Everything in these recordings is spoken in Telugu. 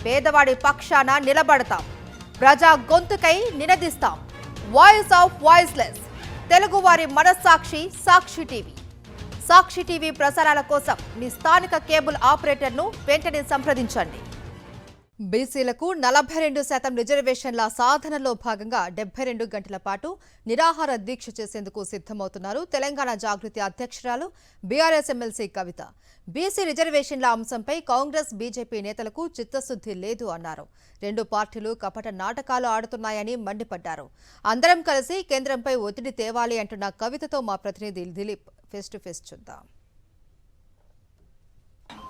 పేదవాడి పక్షాన నిలబడతాం, ప్రజా గొంతుకై నినదిస్తాం. వాయిస్ ఆఫ్ వాయిస్లెస్, తెలుగువారి మనస్సాక్షి సాక్షి టీవీ. సాక్షి టీవీ ప్రసారాల కోసం మీ స్థానిక కేబుల్ ఆపరేటర్ను వెంటనే సంప్రదించండి. బీసీలకు 42% రిజర్వేషన్ల సాధనలో భాగంగా 72 గంటల పాటు నిరాహార దీక్ష చేసేందుకు సిద్ధమవుతున్నారు తెలంగాణ జాగృతి అధ్యక్షురాలు బీఆర్ఎస్ ఎమ్మెల్సీ కవిత. బీసీ రిజర్వేషన్ల అంశంపై కాంగ్రెస్, బీజేపీ నేతలకు చిత్తశుద్ధి లేదు అన్నారు. రెండు పార్టీలు కపట నాటకాలు ఆడుతున్నాయని మండిపడ్డారు. అందరం కలిసి కేంద్రంపై ఒత్తిడి తేవాలి అంటున్న కవితతో మా ప్రతినిధి దిలీప్ ఫేస్ టు ఫేస్ చూద్దాం.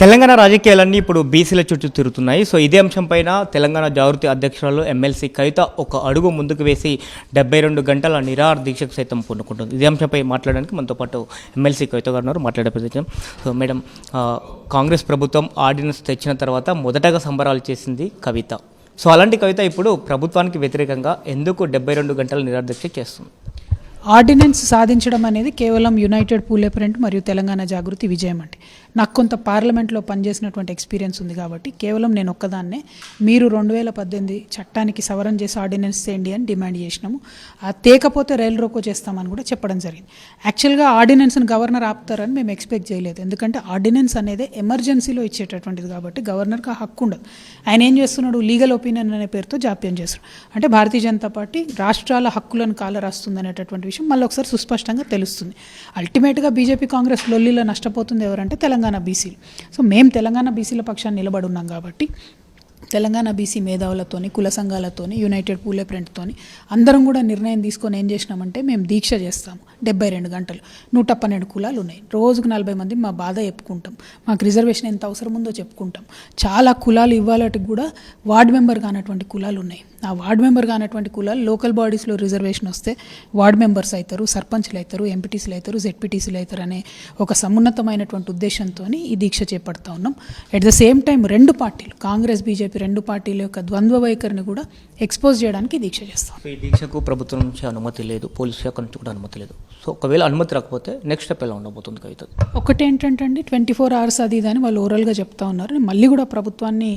తెలంగాణ రాజకీయాలన్నీ ఇప్పుడు బీసీల చుట్టూ తిరుగుతున్నాయి. సో ఇదే అంశంపైన తెలంగాణ జాగృతి అధ్యక్షురాలు ఎమ్మెల్సీ కవిత ఒక అడుగు ముందుకు వేసి 72 గంటల నిరాహార దీక్షకు సైతం పూనుకుంటుంది. ఇదే అంశంపై మాట్లాడడానికి మనతో పాటు ఎమ్మెల్సీ కవిత గారు ఉన్నారు. మాట్లాడే ప్రయత్నం. సో మేడం, కాంగ్రెస్ ప్రభుత్వం ఆర్డినెన్స్ తెచ్చిన తర్వాత మొదటగా సంబరాలు చేసింది కవిత. సో అలాంటి కవిత ఇప్పుడు ప్రభుత్వానికి వ్యతిరేకంగా ఎందుకు 72 గంటల నిరాహార దీక్ష చేస్తుంది? ఆర్డినెన్స్ సాధించడం అనేది కేవలం యునైటెడ్ పూలే ప్రింట్ మరియు తెలంగాణ జాగృతి విజయం అండి. నాకు కొంత పార్లమెంట్లో పనిచేసినటువంటి ఎక్స్పీరియన్స్ ఉంది కాబట్టి కేవలం నేను ఒక్కదాన్నే మీరు 2018 చట్టానికి సవరణ చేసి ఆర్డినెన్స్ చేయండి అని డిమాండ్ చేసినాము. తేకపోతే రైలు రోకో చేస్తామని కూడా చెప్పడం జరిగింది. యాక్చువల్గా ఆర్డినెన్స్ని గవర్నర్ ఆపుతారని మేము ఎక్స్పెక్ట్ చేయలేదు. ఎందుకంటే ఆర్డినెన్స్ అనేది ఎమర్జెన్సీలో ఇచ్చేటటువంటిది కాబట్టి గవర్నర్కి ఆ హక్కు ఉండదు. ఆయన ఏం చేస్తున్నాడు, లీగల్ ఒపీనియన్ అనే పేరుతో జాప్యం చేస్తున్నాడు. అంటే భారతీయ జనతా పార్టీ రాష్ట్రాల హక్కులను కాలరాస్తుంది అనేటటువంటి విషయం మళ్ళీ ఒకసారి సుస్పష్టంగా తెలుస్తుంది. అల్టిమేట్గా బీజేపీ కాంగ్రెస్ లొల్లిలో నష్టపోతుంది ఎవరంటే తెలంగాణ బీసీలు. సో మేము తెలంగాణ బీసీల పక్షాన్ని నిలబడి ఉన్నాం కాబట్టి తెలంగాణ బీసీ మేధావులతోని, కుల సంఘాలతోని, యునైటెడ్ పూలే ప్రింట్తోని అందరం కూడా నిర్ణయం తీసుకొని ఏం చేసినామంటే మేము దీక్ష చేస్తాము 72 గంటలు. 112 కులాలు ఉన్నాయి. రోజుకు 40 మంది మా బాధ చెప్పుకుంటాం. మాకు రిజర్వేషన్ ఎంత అవసరం ఉందో చెప్పుకుంటాం. చాలా కులాలు ఇవ్వాలటికి కూడా వార్డు మెంబర్ కానటువంటి కులాలు ఉన్నాయి. ఆ వార్డు మెంబర్ కానటువంటి కులాలు లోకల్ బాడీస్లో రిజర్వేషన్ వస్తే వార్డు మెంబర్స్ అవుతారు, సర్పంచ్లు అవుతారు, ఎంపీటీసీలు అవుతారు, జెడ్పీటీసీలు అవుతారు అనే ఒక సమున్నతమైనటువంటి ఉద్దేశంతో ఈ దీక్ష చేపడతా ఉన్నాం. అట్ ద సేమ్ టైం రెండు పార్టీలు, కాంగ్రెస్, బీజేపీ రెండు పార్టీల యొక్క ద్వంద్వ వైఖరిని కూడా ఎక్స్పోజ్ చేయడానికి దీక్ష చేస్తాం. ఈ దీక్షకు ప్రభుత్వం నుంచి అనుమతి లేదు, పోలీస్ శాఖ నుంచి కూడా అనుమతి లేదు. సో ఒకవేళ అనుమతి రాకపోతే నెక్స్ట్ స్టెప్ ఎలా ఉండబోతుంది కవిత? ఒకటి ఏంటంటే అండి, 24 hours అది ఇదని వాళ్ళు ఓరల్గా చెప్తా ఉన్నారు. నేను మళ్ళీ కూడా ప్రభుత్వాన్ని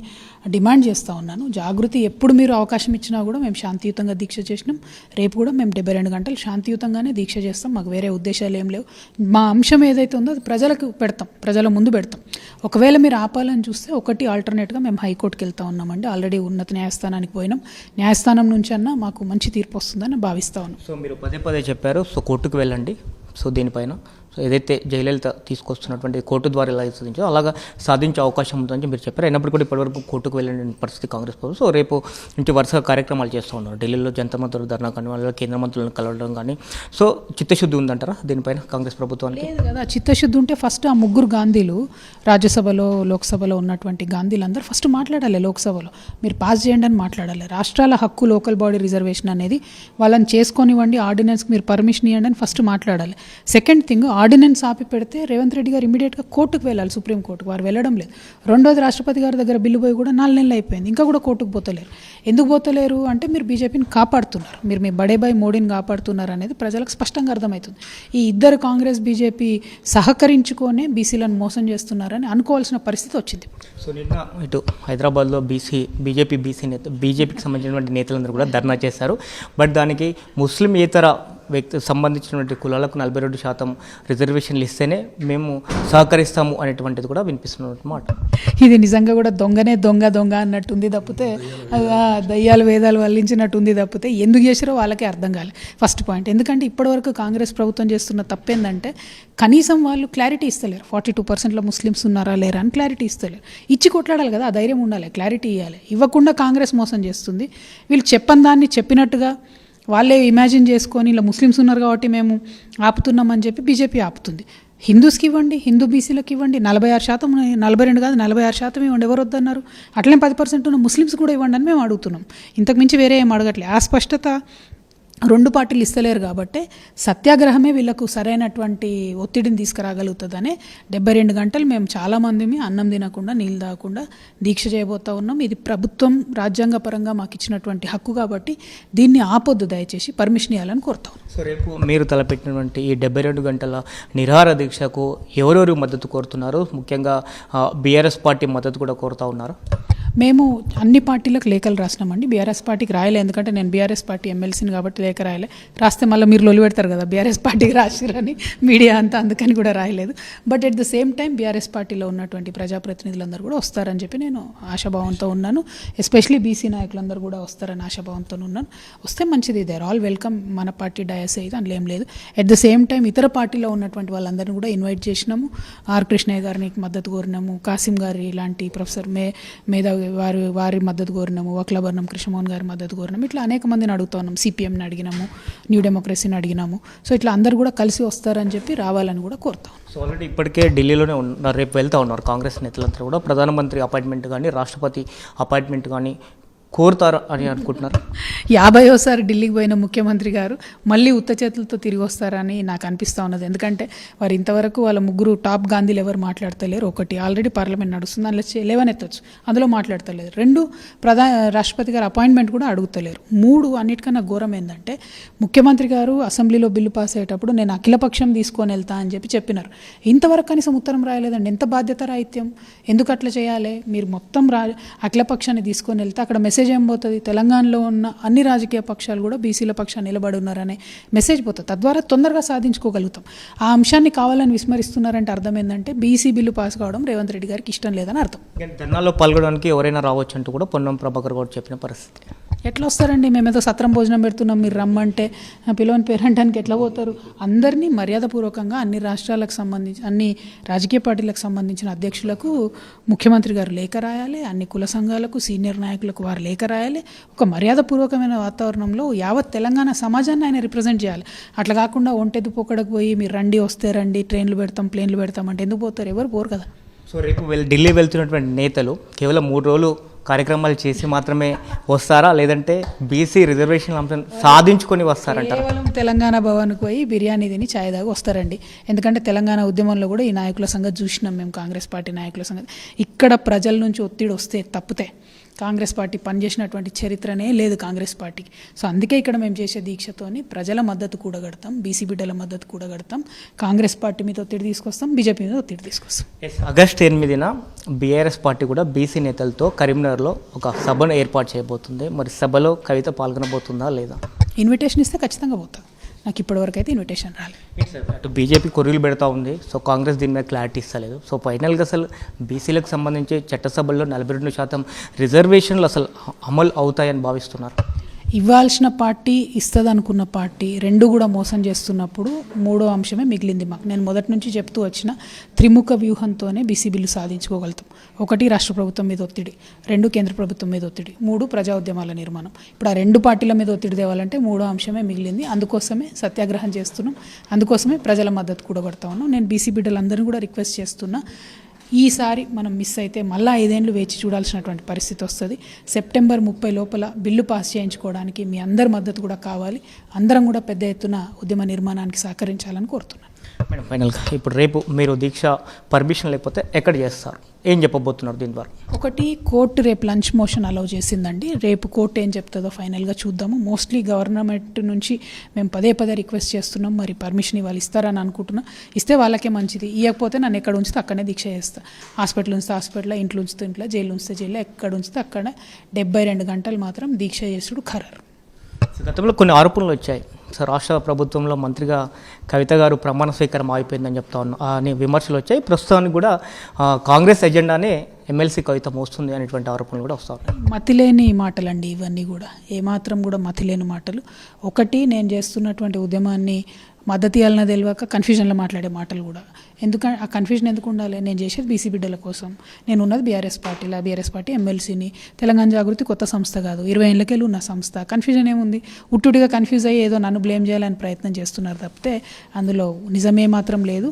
డిమాండ్ చేస్తూ ఉన్నాను. జాగృతి ఎప్పుడు మీరు అవకాశం ఇచ్చినా కూడా మేము శాంతియుతంగా దీక్ష చేసినాం. రేపు కూడా మేము 72 గంటలు శాంతియుతంగానే దీక్ష చేస్తాం. మాకు వేరే ఉద్దేశాలు ఏం లేవు. మా అంశం ఏదైతే ఉందో అది ప్రజలకు పెడతాం, ప్రజల ముందు పెడతాం. ఒకవేళ మీరు ఆపాలని చూస్తే ఒకటి ఆల్టర్నేట్గా మేము హైకోర్టుకి వెళ్తా ఉన్నామండి. ఆల్రెడీ ఉన్నత న్యాయస్థానానికి పోయినాం. న్యాయస్థానం నుంచి అన్నా మాకు మంచి తీర్పు వస్తుందని భావిస్తా ఉన్నాం. సో మీరు పదే చెప్పారు, సో కోర్టుకు వెళ్ళండి. సో దీనిపైన సో ఏదైతే జయలలిత తీసుకొస్తున్నటువంటి కోర్టు ద్వారా ఎలా సాధించో అలాగా సాధించే అవకాశం ఉందని మీరు చెప్పారు. అయినప్పుడు కూడా ఇప్పటివరకు కోర్టుకు వెళ్ళిన పరిస్థితి కాంగ్రెస్ ప్రభుత్వం. సో రేపు నుంచి వరుసగా కార్యక్రమాలు చేస్తూ ఉన్నారు. ఢిల్లీలో జనతా మంత్రుల ధర్నా కానీ, వాళ్ళ కేంద్ర మంత్రులను కలవడం కానీ. సో చిత్తశుద్ధి ఉందంటారా దీనిపైన కాంగ్రెస్ ప్రభుత్వానికి? లేదు కదా, చిత్తశుద్ధి ఉంటే ఫస్ట్ ఆ ముగ్గురు గాంధీలు రాజ్యసభలో, లోక్సభలో ఉన్నటువంటి గాంధీలు అందరూ ఫస్ట్ మాట్లాడాలి. లోక్సభలో మీరు పాస్ చేయండి అని మాట్లాడాలి. రాష్ట్రాల హక్కు లోకల్ బాడీ రిజర్వేషన్ అనేది వాళ్ళని చేసుకొనివ్వండి, ఆర్డినెన్స్కి మీరు పర్మిషన్ ఇవ్వండి అని ఫస్ట్ మాట్లాడాలి. సెకండ్ థింగ్, ఆర్డినెన్స్ ఆపి పెడితే రేవంత్ రెడ్డి గారు ఇమీడియట్గా కోర్టుకు వెళ్ళాలి, సుప్రీంకోర్టుకు. వారు వెళ్ళడం లేదు. రెండోది, రాష్ట్రపతి గారి దగ్గర బిల్లు పోయి కూడా 4 నెలలు అయిపోయింది, ఇంకా కూడా కోర్టుకు పోతలేరు. ఎందుకు పోతలేరు అంటే మీరు బీజేపీని కాపాడుతున్నారు, మీరు మీ బడేబాయ్ మోడీని కాపాడుతున్నారు అనేది ప్రజలకు స్పష్టంగా అర్థమవుతుంది. ఈ ఇద్దరు కాంగ్రెస్, బీజేపీ సహకరించుకొనే బీసీలను మోసం చేస్తున్నారని అనుకోవాల్సిన పరిస్థితి వచ్చింది. సో నిన్న ఇటు హైదరాబాద్లో బీజేపీకి సంబంధించినటువంటి నేతలందరూ కూడా ధర్నా చేశారు. బట్ దానికి ముస్లింయేతర సంబంధించినటువంటి కులాలకు 42% రిజర్వేషన్లు ఇస్తేనే మేము సహకరిస్తాము అనేటువంటిది కూడా వినిపిస్తున్నటువంటి మాట. ఇది నిజంగా కూడా దొంగనే దొంగ అన్నట్టుంది తప్పితే, దయ్యాలు వేదాలు వల్లించినట్టుంది తప్పితే ఎందుకు చేసారో వాళ్ళకే అర్థం కాలేదు. First point. ఎందుకంటే ఇప్పటివరకు కాంగ్రెస్ ప్రభుత్వం చేస్తున్న తప్పేందంటే కనీసం వాళ్ళు క్లారిటీ ఇస్తలేరు. 42%లో ముస్లిమ్స్ ఉన్నారా లేరా అని క్లారిటీ ఇస్తలేరు. ఇచ్చి కొట్లాడాలి కదా, ఆ ధైర్యం ఉండాలి, క్లారిటీ ఇవ్వాలి. ఇవ్వకుండా కాంగ్రెస్ మోసం చేస్తుంది. వీళ్ళు చెప్పని దాన్ని చెప్పినట్టుగా వాళ్ళే ఇమాజిన్ చేసుకొని ఇలా ముస్లిమ్స్ ఉన్నారు కాబట్టి మేము ఆపుతున్నామని చెప్పి బీజేపీ ఆపుతుంది. హిందూస్కి ఇవ్వండి, హిందూ బీసీలకు ఇవ్వండి. 46%, 42 కాదు 46% ఇవ్వండి, ఎవరు వద్దన్నారు? అట్లనే 10% ఉన్న ముస్లిమ్స్ కూడా ఇవ్వండి అని మేము అడుగుతున్నాం. ఇంతకుమించి వేరే ఏం అడగట్లేదు. ఆ స్పష్టత రెండు పార్టీలు ఇస్తలేరు కాబట్టి సత్యాగ్రహమే వీళ్ళకు సరైనటువంటి ఒత్తిడిని తీసుకురాగలుగుతుందనే 72 గంటలు మేము చాలామంది అన్నం తినకుండా, నీళ్ళు తాగకుండా దీక్ష చేయబోతా ఉన్నాం. ఇది ప్రభుత్వం రాజ్యాంగపరంగా మాకు ఇచ్చినటువంటి హక్కు కాబట్టి దీన్ని ఆపొద్దు, దయచేసి పర్మిషన్ ఇవ్వాలని కోరుతాం. సో రేపు మీరు తలపెట్టినటువంటి ఈ 72 గంటల నిరాహార దీక్షకు ఎవరెవరు మద్దతు కోరుతున్నారు? ముఖ్యంగా బీఆర్ఎస్ పార్టీ మద్దతు కూడా కోరుతా ఉన్నారు. మేము అన్ని పార్టీలకు లేఖలు రాసినామండి. బీఆర్ఎస్ పార్టీకి రాయలే, ఎందుకంటే నేను బీఆర్ఎస్ పార్టీ ఎమ్మెల్సీని కాబట్టి లేఖ రాయలే. రాస్తే మళ్ళీ మీరు లొలి పెడతారు కదా బీఆర్ఎస్ పార్టీకి రాసిరని మీడియా అంతా, అందుకని కూడా రాయలేదు. But at the same time BRS పార్టీలో ఉన్నటువంటి ప్రజాప్రతినిధులందరూ కూడా వస్తారని చెప్పి నేను ఆశాభావంతో ఉన్నాను. ఎస్పెషలీ బీసీ నాయకులందరూ కూడా వస్తారని ఆశాభావంతో ఉన్నాను. వస్తే మంచిది, దే ఆర్ ఆల్ వెల్కమ్. మన పార్టీ డయాస్ అయితే అందులో ఏం లేదు. ఎట్ ద సేమ్ టైం ఇతర పార్టీలో ఉన్నటువంటి వాళ్ళందరినీ కూడా ఇన్వైట్ చేసినాము. ఆర్ కృష్ణయ్య గారిని మద్దతు కోరినాము, కాసిం గారి ఇలాంటి ప్రొఫెసర్ మేధావి వారి మద్దతు కోరినాము, వక్లభరణం కృష్ణమోహన్ గారి మద్దతు కోరినాము. ఇట్లా అనేక మందిని అడుగుతా ఉన్నాం. సిపిఎంని అడిగినాము, న్యూ డెమోక్రసీని అడిగినాము. సో ఇట్లా అందరూ కూడా కలిసి వస్తారని చెప్పి రావాలని కూడా కోరుతాం. సో ఆల్రెడీ ఇప్పటికే ఢిల్లీలోనే ఉన్నారు, రేపు వెళ్తూ ఉన్నారు కాంగ్రెస్ నేతలంతా కూడా. ప్రధానమంత్రి అపాయింట్మెంట్ కానీ రాష్ట్రపతి అపాయింట్మెంట్ కానీ కోరుతారు అని అనుకుంటున్నారు. 50వ ఢిల్లీకి పోయిన ముఖ్యమంత్రి గారు మళ్ళీ ఉత్త చేతులతో తిరిగి వస్తారని నాకు అనిపిస్తూ ఉన్నది. ఎందుకంటే వారు ఇంతవరకు వాళ్ళ ముగ్గురు టాప్ గాంధీలు ఎవరు మాట్లాడతలేరు. ఒకటి ఆల్రెడీ పార్లమెంట్ నడుస్తుంది, అందులో లేవనెత్తచ్చు, అందులో మాట్లాడతలేరు. 2 రాష్ట్రపతి గారు అపాయింట్మెంట్ కూడా అడుగుతలేరు. 3 అన్నిటికన్నా ఘోరం ఏంటంటే ముఖ్యమంత్రి గారు అసెంబ్లీలో బిల్లు పాస్ అయ్యేటప్పుడు నేను అఖిలపక్షం తీసుకొని వెళ్తా అని చెప్పినారు. ఇంతవరకు కనీసం ఉత్తరం రాయలేదండి. ఎంత బాధ్యత రాహిత్యం, ఎందుకు అట్లా చేయాలి? మీరు మొత్తం అఖిలపక్షాన్ని తీసుకొని వెళ్తే అక్కడ మెసేజ్ ఏం పోతుంది? తెలంగాణలో ఉన్న అన్ని రాజకీయ పక్షాలు కూడా బీసీల పక్షాన్ని నిలబడి ఉన్నారనే మెసేజ్ పోతుంది. తద్వారా తొందరగా సాధించుకోగలుగుతాం. ఆ అంశాన్ని కావాలని విస్మరిస్తున్నారంటే అర్థం ఏంటంటే బీసీ బిల్లు పాస్ కావడం రేవంత్ రెడ్డి గారికి ఇష్టం లేదని అర్థం. ధర్నాలో పాల్గొనడానికి ఎవరైనా రావచ్చు అంటూ కూడా పొన్నం ప్రభాకర్ గౌడ్ చెప్పిన పరిస్థితి. ఎట్లా వస్తారండి? మేమేదో సత్రం భోజనం పెడుతున్నాం, మీరు రమ్మంటే పిలవని పేరంటానికి ఎట్లా పోతారు? అందరినీ మర్యాదపూర్వకంగా అన్ని రాష్ట్రాలకు సంబంధించి అన్ని రాజకీయ పార్టీలకు సంబంధించిన అధ్యక్షులకు ముఖ్యమంత్రి గారు లేఖ రాయాలి, అన్ని కుల సంఘాలకు సీనియర్ నాయకులకు వారు లేఖ రాయాలి. ఒక మర్యాదపూర్వకమైన వాతావరణంలో యావత్ తెలంగాణ సమాజాన్ని ఆయన రిప్రజెంట్ చేయాలి. అట్లా కాకుండా ఒంటెద్దు పొక్కడకు పోయి మీరు రండి, వస్తే రండి, ట్రైన్లు పెడతాం, ప్లేన్లు పెడతాం అంటే ఎందుకు పోతారు? ఎవరు పోరు కదా. సో రేపు ఢిల్లీ వెళ్తున్నటువంటి నేతలు కేవలం 3 రోజులు కార్యక్రమాలు చేసి మాత్రమే వస్తారా, లేదంటే బీసీ రిజర్వేషన్ అంశం సాధించుకొని వస్తారంటారా? కేవలం తెలంగాణ భవన్కి పోయి బిర్యానీ తిని ఛాయ్ దాకా వస్తారండి. ఎందుకంటే తెలంగాణ ఉద్యమంలో కూడా ఈ నాయకుల సంగతి చూసినాం మేము, కాంగ్రెస్ పార్టీ నాయకుల సంగతి. ఇక్కడ ప్రజల నుంచి ఒత్తిడి వస్తే తప్పితే కాంగ్రెస్ పార్టీ పనిచేసినటువంటి చరిత్రనే లేదు కాంగ్రెస్ పార్టీకి. సో అందుకే ఇక్కడ మేము చేసే దీక్షతోని ప్రజల మద్దతు కూడగడతాం, బీసీ బిడ్డల మద్దతు కూడగడతాం, కాంగ్రెస్ పార్టీ మీద ఒత్తిడి తీసుకొస్తాం, బీజేపీ మీద ఒత్తిడి తీసుకొస్తాం. ఆగస్టు 8న బీఆర్ఎస్ పార్టీ కూడా బీసీ నేతలతో కరీంనగర్లో ఒక సభను ఏర్పాటు చేయబోతుంది. మరి సభలో కవిత పాల్గొనబోతుందా లేదా? ఇన్విటేషన్ ఇస్తే ఖచ్చితంగా పోతాం. నాకు ఇప్పటివరకు అయితే ఇన్విటేషన్ రాలేదు. అటు బీజేపీ కొర్రీలు పెడతా ఉంది, సో కాంగ్రెస్ దీని మీద క్లారిటీ ఇస్తలేదు. సో ఫైనల్గా అసలు బీసీలకు సంబంధించి చట్టసభల్లో 42% రిజర్వేషన్లు అసలు అమలు అవుతాయని భావిస్తున్నారు. ఇవ్వాల్సిన పార్టీ ఇస్తుంది అనుకున్న పార్టీ 2 కూడా మోసం చేస్తున్నప్పుడు 3వ అంశమే మిగిలింది మాకు. నేను మొదటి నుంచి చెప్తూ వచ్చిన త్రిముఖ వ్యూహంతోనే బీసీ బిల్లు సాధించుకోగలుగుతాం. 1 రాష్ట్ర ప్రభుత్వం మీద ఒత్తిడి, 2 కేంద్ర ప్రభుత్వం మీద ఒత్తిడి, 3 ప్రజా ఉద్యమాల నిర్మాణం. ఇప్పుడు ఆ 2 పార్టీల మీద ఒత్తిడి తేవాలంటే 3వ అంశమే మిగిలింది. అందుకోసమే సత్యాగ్రహం చేస్తున్నాం, అందుకోసమే ప్రజల మద్దతు కూడగడతా ఉన్నాం. నేను బీసీ బిడ్డలందరినీ కూడా రిక్వెస్ట్ చేస్తున్నా, ఈసారి మనం మిస్ అయితే మళ్ళీ 5 ఏళ్ళు వేచి చూడాల్సినటువంటి పరిస్థితి వస్తుంది. సెప్టెంబర్ 30 లోపల బిల్లు పాస్ చేయించుకోవడానికి మీ అందరి మద్దతు కూడా కావాలి. అందరం కూడా పెద్ద ఎత్తున ఉద్యమ నిర్మాణానికి సహకరించాలని కోరుతున్నాను. మేడం ఫైనల్గా ఇప్పుడు రేపు మీరు దీక్ష పర్మిషన్ లేకపోతే ఎక్కడ చేస్తారు, ఏం చెప్పబోతున్నారు దీని ద్వారా? 1 కోర్టు రేపు లంచ్ మోషన్ అలౌ చేసిందండి. రేపు కోర్టు ఏం చెప్తుందో ఫైనల్గా చూద్దాము. మోస్ట్లీ గవర్నమెంట్ నుంచి మేము పదే రిక్వెస్ట్ చేస్తున్నాం, మరి పర్మిషన్ ఇవ్వాలి, ఇస్తారని అనుకుంటున్నా. ఇస్తే వాళ్ళకే మంచిది, ఇవ్వకపోతే నన్ను ఎక్కడ ఉంచితే అక్కడనే దీక్ష చేస్తాను. హాస్పిటల్ ఉంచితే హాస్పిటల్లో, ఇంట్లో ఉంచితే ఇంట్లో, జైలు ఉంచితే జైల్లో, ఎక్కడ ఉంచితే అక్కడ 72 గంటలు మాత్రం దీక్ష చేసుడు ఖరారు. గతంలో కొన్ని ఆరోపణలు వచ్చాయి. సో రాష్ట్ర ప్రభుత్వంలో మంత్రిగా కవిత గారు ప్రమాణ స్వీకారం అయిపోయిందని చెప్తా ఉన్నా అని విమర్శలు వచ్చాయి. ప్రస్తుతానికి కూడా కాంగ్రెస్ ఎజెండానే ఎమ్మెల్సీ కవిత మోస్తుంది అనేటువంటి ఆరోపణలు కూడా వస్తూ ఉన్నాయి. మతిలేని మాటలండి ఇవన్నీ కూడా, ఏమాత్రం కూడా మతిలేని మాటలు. 1 నేను చేస్తున్నటువంటి ఉద్యమాన్ని మద్దతు ఇవ్వాలన్నా తెలియక కన్ఫ్యూజన్లో మాట్లాడే మాటలు కూడా. ఎందుకంటే ఆ కన్ఫ్యూజన్ ఎందుకు ఉండాలి? నేను చేసేది బీసీ బిడ్డల కోసం. నేను ఉన్నది బీఆర్ఎస్ పార్టీలో, బీఆర్ఎస్ పార్టీ ఎమ్మెల్సీని. తెలంగాణ జాగృతి కొత్త సంస్థ కాదు, 20 ఏళ్ళకెళ్ళి ఉన్న సంస్థ. కన్ఫ్యూజన్ ఏముంది? ఉట్టుడిగా కన్ఫ్యూజ్ అయ్యి ఏదో నన్ను బ్లేమ్ చేయాలని ప్రయత్నం చేస్తున్నారు తప్పితే అందులో నిజమే మాత్రం లేదు.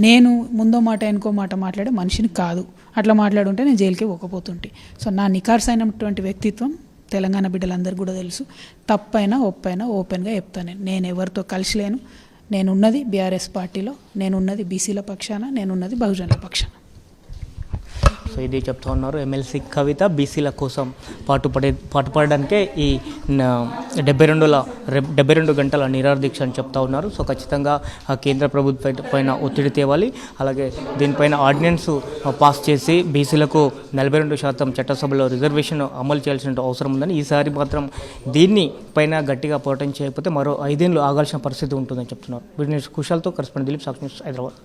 నేను ముందో మాట వెనుకో మాట మాట్లాడే మనిషిని కాదు. అట్లా మాట్లాడుంటే నేను జైలుకే పోకపోతుంటే. సో నా నికార్స్ అయినటువంటి వ్యక్తిత్వం తెలంగాణ బిడ్డలందరికీ కూడా తెలుసు. తప్పైనా ఒప్పైనా ఓపెన్గా చెప్తాను. నేను ఎవరితో కలిసి లేను. నేనున్నది బీఆర్ఎస్ పార్టీలో, నేనున్నది బీసీల పక్షాన, నేనున్నది బహుజనుల పక్షాన. సో ఇది చెప్తా ఉన్నారు ఎమ్మెల్సీ కవిత బీసీల కోసం పాటుపడడానికే ఈ 72 గంటల నిరాహార దీక్ష అని చెప్తా ఉన్నారు. సో ఖచ్చితంగా కేంద్ర ప్రభుత్వం పైన ఒత్తిడి తేవాలి, అలాగే దీనిపైన ఆర్డినెన్స్ పాస్ చేసి బీసీలకు 42% చట్టసభలో రిజర్వేషన్ అమలు చేయాల్సిన అవసరం ఉందని, ఈసారి మాత్రం దీన్ని పైన గట్టిగా పోరాటం చేయకపోతే మరో 5 ఏళ్ళు ఆగాల్సిన పరిస్థితి ఉంటుందని చెప్తున్నారు. వీటిని కుశాల్తో కరెస్పాండెంట్ దిలీప్, సాక్షి న్యూస్, హైదరాబాద్.